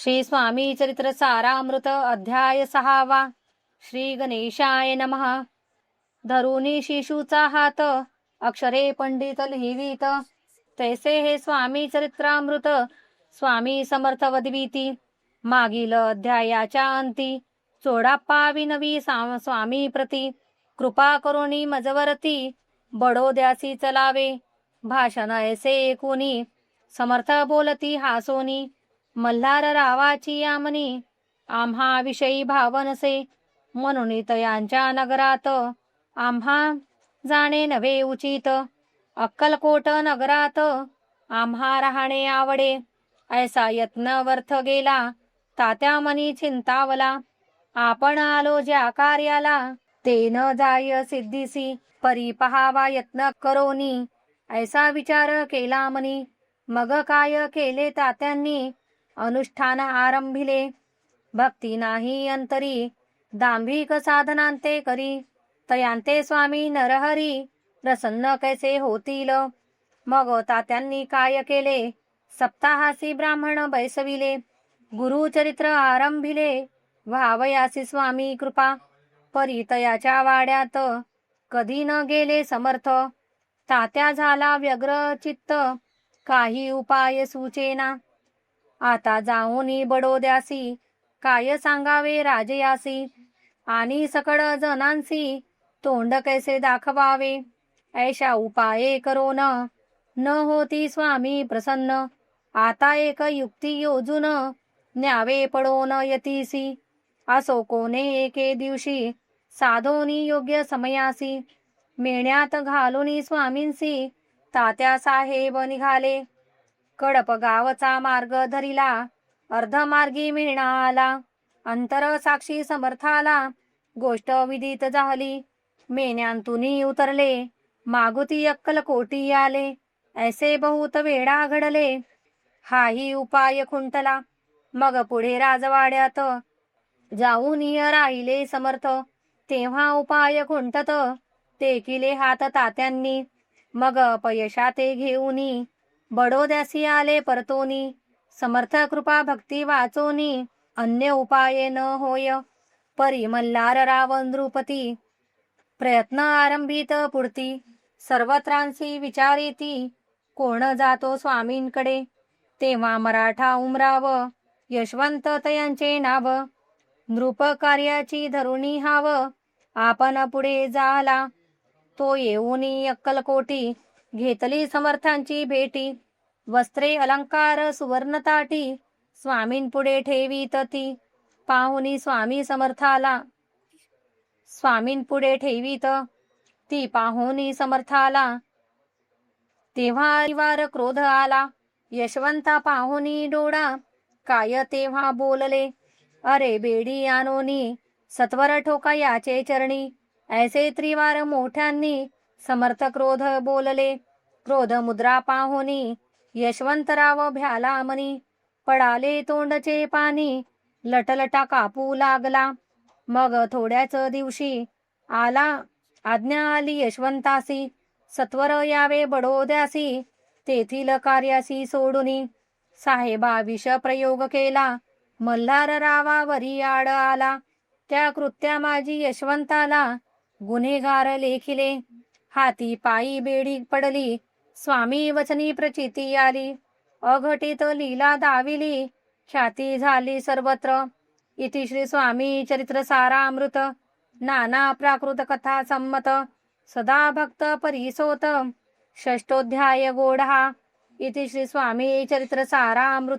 श्री स्वामी चरित्र सारामृत अध्याय 6वा। श्री गणेशाय नमः। धरुनी शिशूचा हात अक्षरे पंडित लिहिवीत, तैसे हे स्वामी चरित्रामृत स्वामी समर्थ वदविती। मागील अध्यायाच्या अंती चोडाप्पा विनवी स्वामी प्रती, कृपा करुणी मजवरती बडोद्यासी चलावे। भाषण ऐसे ऐकुनी समर्थ बोलती हासोनी, मल्हार रावाची आमनी आम्हा विषयी भावनसे। म्हणून तयांच्या नगरात आम्हा जाणे नवे उचित, अक्कलकोट नगरात आम्हा राहणे आवडे। ऐसा यत्न व्यर्थ गेला तात्या मनी चिंतावला, आपण आलो ज्या कार्याला ते न जाय सिद्धीसी। परी पहावा यत्न करोनी ऐसा विचार केला मनी, मग काय केले तात्यांनी अनुष्ठान आरंभिले। भक्ती नाही अंतरी दांभिक साधनांते करी, तयांते स्वामी नरहरी प्रसन्न कैसे होतील। मग तात्यांनी काय केले, सप्ताहासी ब्राह्मण बैसविले, गुरुचरित्र आरंभिले, व्हावयासी स्वामी कृपा। परी तयाच्या वाड्यात कधी न गेले समर्थ, तात्या झाला व्यग्र चित्त काही उपाय सुचेना। आता जाऊनी बडोद्यासी काय सांगावे राजयासी, आणि सकळ जनांसी तोंड कैसे दाखवावे। ऐशा उपाये करोन न होती स्वामी प्रसन्न, आता एक युक्ती योजून न्यावे पडोन यतीसी। असो कोणे एके दिवशी साधोनी योग्य समयासी, मेण्यात घालूनी स्वामींसी तात्या साहेब निघाले। कडप गावचा मार्ग धरिला अर्धमार्गी मिळाला, अंतर साक्षी समर्थाला गोष्ट विदित झाली। मेण्यांतुनी उतरले मागुती अक्कलकोटी आले, ऐसे बहुत वेळा घडले हाही उपाय खुंटला। मग पुढे राजवाड्यात जाऊनी राहिले समर्थ, तेव्हा उपाय खुंटत ते किले हात तात्यांनी। मग अपयशा ते घेऊनी बडोद्यासी आले परतोनी, समर्थ कृपा भक्ती वाचोनी अन्य उपाये न होय। परी मल्हार रावण नृपती प्रयत्न आरंभित पुढती, सर्वत्रांसी विचारिती कोण जातो स्वामींकडे। तेव्हा मराठा उमराव यशवंत तयांचे नाव, नृप कार्याची धरुणी हाव आपण पुढे झाला। तो येऊनी अक्कलकोटी घेतली समर्थांची भेटी, वस्त्रे अलंकार सुवर्ण ताटी स्वामींपुढे ठेवीत ती। पाहुनी स्वामी समर्थाला स्वामींपुढे ठेवीत ती, पाहुनी समर्थाला तेव्हा वार क्रोध आला। यशवंता पाहुनी डोळा काय तेव्हा बोलले, अरे बेडी आणोनी सत्वर ठोका याचे चरणी। ऐसे त्रिवार मोठ्यांनी समर्थ क्रोध बोलले, क्रोध मुद्रा पाहुनी यशवंतराव भ्याला मनी। पडाले तोंडचे पाणी लटलटा कापू लागला। मग थोड्याच दिवशी आज्ञा आली यशवंतासी, सत्वर यावे बडोद्यासी तेथील कार्यासी सोडूनी। साहेबा विष प्रयोग केला मल्हार रावावरी आड आला, त्या कृत्या माझी यशवंताला गुन्हेगार लेखिले। हाती पायी बेडी पडली स्वामी वचनी प्रचिती आली, अघटित लीला दाविली ख्याती झाली सर्वत्र। इति श्री स्वामी चरित्र सारामृत नाना प्राकृत कथा संमत सदा भक्त परिसोत षष्ठोध्याय गोढा। इति श्री स्वामी चरित्र सारामृत।